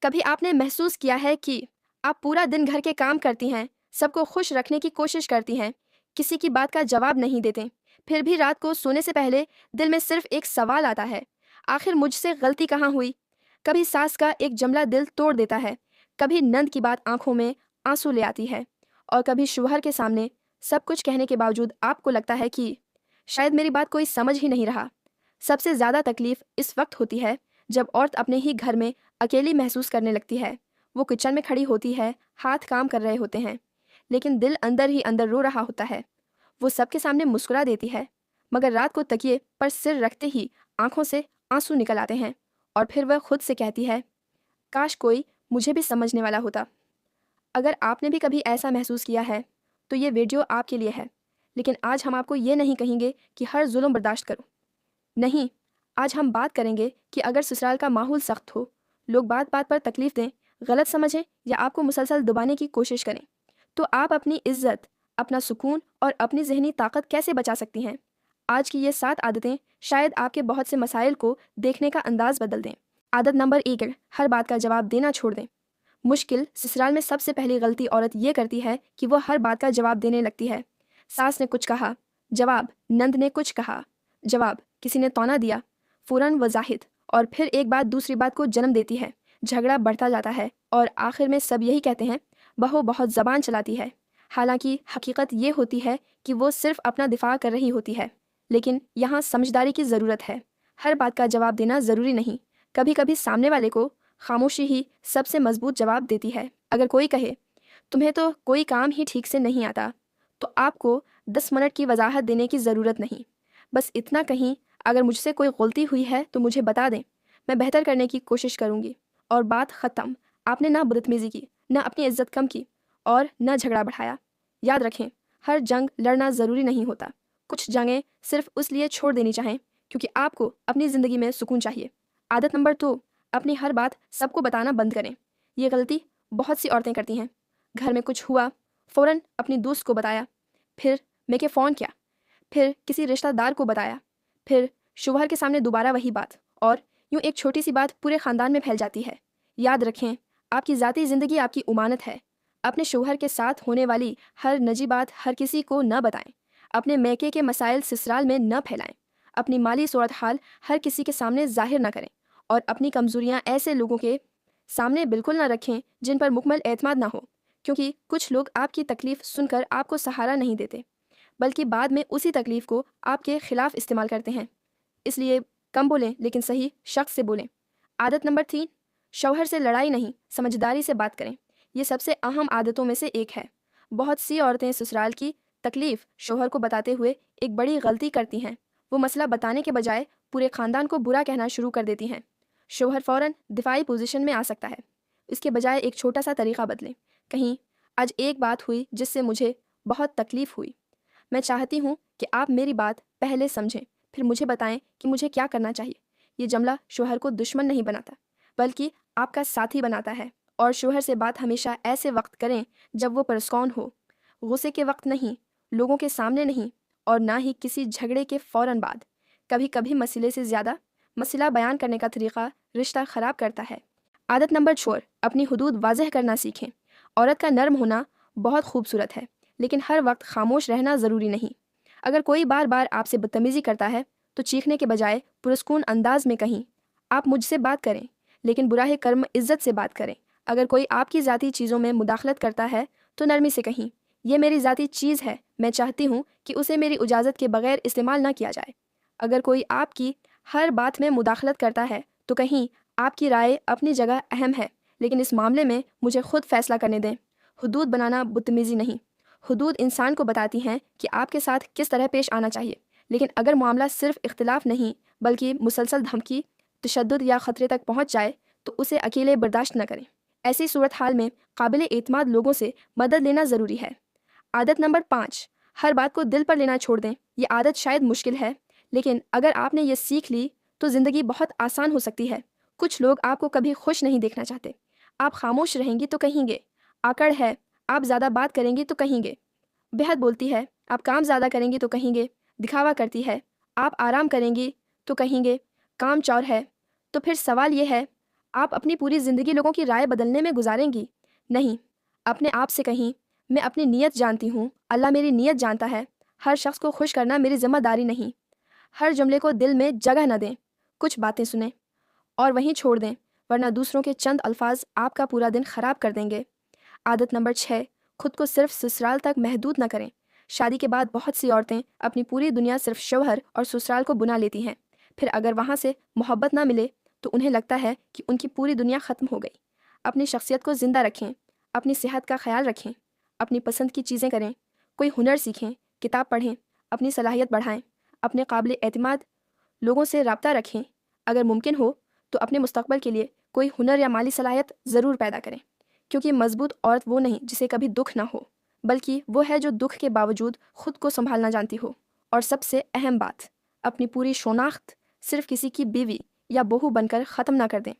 کبھی آپ نے محسوس کیا ہے کہ آپ پورا دن گھر کے کام کرتی ہیں، سب کو خوش رکھنے کی کوشش کرتی ہیں، کسی کی بات کا جواب نہیں دیتے، پھر بھی رات کو سونے سے پہلے دل میں صرف ایک سوال آتا ہے، آخر مجھ سے غلطی کہاں ہوئی؟ کبھی ساس کا ایک جملہ دل توڑ دیتا ہے، کبھی نند کی بات آنکھوں میں آنسو لے آتی ہے، اور کبھی شوہر کے سامنے سب کچھ کہنے کے باوجود آپ کو لگتا ہے کہ شاید میری بات کوئی سمجھ ہی نہیں رہا۔ سب سے زیادہ تکلیف اس وقت ہوتی ہے جب عورت اپنے ہی گھر میں اکیلی محسوس کرنے لگتی ہے۔ وہ کچن میں کھڑی ہوتی ہے، ہاتھ کام کر رہے ہوتے ہیں، لیکن دل اندر ہی اندر رو رہا ہوتا ہے۔ وہ سب کے سامنے مسکرا دیتی ہے، مگر رات کو تکیے پر سر رکھتے ہی آنکھوں سے آنسو نکل آتے ہیں، اور پھر وہ خود سے کہتی ہے، کاش کوئی مجھے بھی سمجھنے والا ہوتا۔ اگر آپ نے بھی کبھی ایسا محسوس کیا ہے تو یہ ویڈیو آپ کے لیے ہے، لیکن آج ہم آپ کو یہ نہیں کہیں گے کہ ہر ظلم برداشت کرو۔ نہیں، آج ہم بات کریں گے کہ اگر سسرال کا ماحول سخت ہو، لوگ بات بات پر تکلیف دیں، غلط سمجھیں یا آپ کو مسلسل دبانے کی کوشش کریں، تو آپ اپنی عزت، اپنا سکون اور اپنی ذہنی طاقت کیسے بچا سکتی ہیں۔ آج کی یہ 7 عادتیں شاید آپ کے بہت سے مسائل کو دیکھنے کا انداز بدل دیں۔ عادت نمبر 1، ہر بات کا جواب دینا چھوڑ دیں۔ مشکل سسرال میں سب سے پہلی غلطی عورت یہ کرتی ہے کہ وہ ہر بات کا جواب دینے لگتی ہے۔ ساس نے کچھ کہا، جواب، نند نے کچھ کہا، جواب، کسی نے تونا دیا، فوراً وضاحت، اور پھر ایک بات دوسری بات کو جنم دیتی ہے، جھگڑا بڑھتا جاتا ہے، اور آخر میں سب یہی کہتے ہیں، بہو بہت زبان چلاتی ہے۔ حالانکہ حقیقت یہ ہوتی ہے کہ وہ صرف اپنا دفاع کر رہی ہوتی ہے، لیکن یہاں سمجھداری کی ضرورت ہے۔ ہر بات کا جواب دینا ضروری نہیں، کبھی کبھی سامنے والے کو خاموشی ہی سب سے مضبوط جواب دیتی ہے۔ اگر کوئی کہے، تمہیں تو کوئی کام ہی ٹھیک سے نہیں آتا، تو آپ کو 10 منٹ کی وضاحت دینے کی ضرورت نہیں، بس اتنا کہیں، اگر مجھ سے کوئی غلطی ہوئی ہے تو مجھے بتا دیں، میں بہتر کرنے کی کوشش کروں گی، اور بات ختم۔ آپ نے نہ بدتمیزی کی، نہ اپنی عزت کم کی، اور نہ جھگڑا بڑھایا۔ یاد رکھیں، ہر جنگ لڑنا ضروری نہیں ہوتا، کچھ جنگیں صرف اس لیے چھوڑ دینی چاہیں کیونکہ آپ کو اپنی زندگی میں سکون چاہیے۔ عادت نمبر 2، اپنی ہر بات سب کو بتانا بند کریں۔ یہ غلطی بہت سی عورتیں کرتی ہیں۔ گھر میں کچھ ہوا، فوراً اپنی دوست کو بتایا، پھر میں کہ فون کیا، پھر کسی رشتہ دار کو بتایا، پھر شوہر کے سامنے دوبارہ وہی بات، اور یوں ایک چھوٹی سی بات پورے خاندان میں پھیل جاتی ہے۔ یاد رکھیں، آپ کی ذاتی زندگی آپ کی امانت ہے۔ اپنے شوہر کے ساتھ ہونے والی ہر نجی بات ہر کسی کو نہ بتائیں، اپنے میکے کے مسائل سسرال میں نہ پھیلائیں، اپنی مالی صورتحال ہر کسی کے سامنے ظاہر نہ کریں، اور اپنی کمزوریاں ایسے لوگوں کے سامنے بالکل نہ رکھیں جن پر مکمل اعتماد نہ ہو، کیونکہ کچھ لوگ آپ کی تکلیف سن کر آپ کو سہارا نہیں دیتے، بلکہ بعد میں اسی تکلیف کو آپ کے خلاف استعمال کرتے ہیں۔ اس لیے کم بولیں لیکن صحیح شخص سے بولیں۔ عادت نمبر 3، شوہر سے لڑائی نہیں، سمجھداری سے بات کریں۔ یہ سب سے اہم عادتوں میں سے ایک ہے۔ بہت سی عورتیں سسرال کی تکلیف شوہر کو بتاتے ہوئے ایک بڑی غلطی کرتی ہیں۔ وہ مسئلہ بتانے کے بجائے پورے خاندان کو برا کہنا شروع کر دیتی ہیں۔ شوہر فوراً دفاعی پوزیشن میں آ سکتا ہے۔ اس کے بجائے ایک چھوٹا سا طریقہ بدلیں۔ کہیں، آج ایک بات ہوئی جس سے مجھے بہت تکلیف ہوئی، میں چاہتی ہوں کہ آپ میری بات پہلے سمجھیں، پھر مجھے بتائیں کہ مجھے کیا کرنا چاہیے۔ یہ جملہ شوہر کو دشمن نہیں بناتا، بلکہ آپ کا ساتھی بناتا ہے۔ اور شوہر سے بات ہمیشہ ایسے وقت کریں جب وہ پرسکون ہو، غصے کے وقت نہیں، لوگوں کے سامنے نہیں، اور نہ ہی کسی جھگڑے کے فوراً بعد۔ کبھی کبھی مسئلے سے زیادہ مسئلہ بیان کرنے کا طریقہ رشتہ خراب کرتا ہے۔ عادت نمبر 4، اپنی حدود واضح کرنا سیکھیں۔ عورت کا نرم ہونا بہت خوبصورت ہے، لیکن ہر وقت خاموش رہنا ضروری نہیں۔ اگر کوئی بار بار آپ سے بدتمیزی کرتا ہے تو چیخنے کے بجائے پرسکون انداز میں کہیں، آپ مجھ سے بات کریں، لیکن براہ کرم عزت سے بات کریں۔ اگر کوئی آپ کی ذاتی چیزوں میں مداخلت کرتا ہے تو نرمی سے کہیں، یہ میری ذاتی چیز ہے، میں چاہتی ہوں کہ اسے میری اجازت کے بغیر استعمال نہ کیا جائے۔ اگر کوئی آپ کی ہر بات میں مداخلت کرتا ہے تو کہیں، آپ کی رائے اپنی جگہ اہم ہے، لیکن اس معاملے میں مجھے خود فیصلہ کرنے دیں۔ حدود بنانا بدتمیزی نہیں، حدود انسان کو بتاتی ہیں کہ آپ کے ساتھ کس طرح پیش آنا چاہیے، لیکن اگر معاملہ صرف اختلاف نہیں بلکہ مسلسل دھمکی، تشدد یا خطرے تک پہنچ جائے تو اسے اکیلے برداشت نہ کریں۔ ایسی صورتحال میں قابل اعتماد لوگوں سے مدد لینا ضروری ہے۔ عادت نمبر 5، ہر بات کو دل پر لینا چھوڑ دیں۔ یہ عادت شاید مشکل ہے، لیکن اگر آپ نے یہ سیکھ لی تو زندگی بہت آسان ہو سکتی ہے۔ کچھ لوگ آپ کو کبھی خوش نہیں دیکھنا چاہتے۔ آپ خاموش رہیں گی تو کہیں گے، آکڑ ہے، آپ زیادہ بات کریں گی تو کہیں گے، بےحد بولتی ہے، آپ کام زیادہ کریں گی تو کہیں گے، دکھاوا کرتی ہے، آپ آرام کریں گی تو کہیں گے، کام چور ہے۔ تو پھر سوال یہ ہے، آپ اپنی پوری زندگی لوگوں کی رائے بدلنے میں گزاریں گی؟ نہیں۔ اپنے آپ سے کہیں، میں اپنی نیت جانتی ہوں، اللہ میری نیت جانتا ہے۔ ہر شخص کو خوش کرنا میری ذمہ داری نہیں۔ ہر جملے کو دل میں جگہ نہ دیں، کچھ باتیں سنیں اور وہیں چھوڑ دیں، ورنہ دوسروں کے چند الفاظ آپ کا پورا دن خراب کر دیں گے۔ عادت نمبر 6، خود کو صرف سسرال تک محدود نہ کریں۔ شادی کے بعد بہت سی عورتیں اپنی پوری دنیا صرف شوہر اور سسرال کو بنا لیتی ہیں، پھر اگر وہاں سے محبت نہ ملے تو انہیں لگتا ہے کہ ان کی پوری دنیا ختم ہو گئی۔ اپنی شخصیت کو زندہ رکھیں، اپنی صحت کا خیال رکھیں، اپنی پسند کی چیزیں کریں، کوئی ہنر سیکھیں، کتاب پڑھیں، اپنی صلاحیت بڑھائیں، اپنے قابل اعتماد لوگوں سے رابطہ رکھیں، اگر ممکن ہو تو اپنے مستقبل کے لیے کوئی ہنر یا مالی صلاحیت ضرور پیدا کریں، کیونکہ مضبوط عورت وہ نہیں جسے کبھی دکھ نہ ہو، بلکہ وہ ہے جو دکھ کے باوجود خود کو سنبھالنا جانتی ہو۔ اور سب سے اہم بات، اپنی پوری شناخت صرف کسی کی بیوی یا بہو بن کر ختم نہ کر دیں۔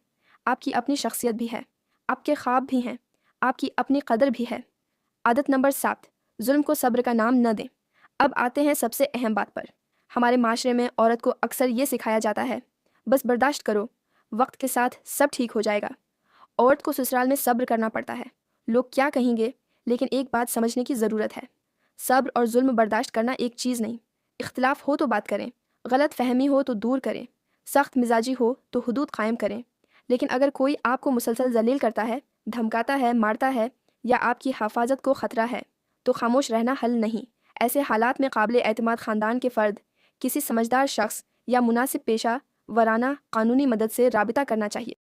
آپ کی اپنی شخصیت بھی ہے، آپ کے خواب بھی ہیں، آپ کی اپنی قدر بھی ہے۔ عادت نمبر 7، ظلم کو صبر کا نام نہ دیں۔ اب آتے ہیں سب سے اہم بات پر۔ ہمارے معاشرے میں عورت کو اکثر یہ سکھایا جاتا ہے، بس برداشت کرو، وقت کے ساتھ سب ٹھیک ہو جائے گا۔ عورت کو سسرال میں صبر کرنا پڑتا ہے، لوگ کیا کہیں گے، لیکن ایک بات سمجھنے کی ضرورت ہے، صبر اور ظلم برداشت کرنا ایک چیز نہیں۔ اختلاف ہو تو بات کریں، غلط فہمی ہو تو دور کریں، سخت مزاجی ہو تو حدود قائم کریں، لیکن اگر کوئی آپ کو مسلسل ذلیل کرتا ہے، دھمکاتا ہے، مارتا ہے یا آپ کی حفاظت کو خطرہ ہے تو خاموش رہنا حل نہیں۔ ایسے حالات میں قابل اعتماد خاندان کے فرد، کسی سمجھدار شخص یا مناسب پیشہ ورانہ قانونی مدد سے رابطہ کرنا چاہیے۔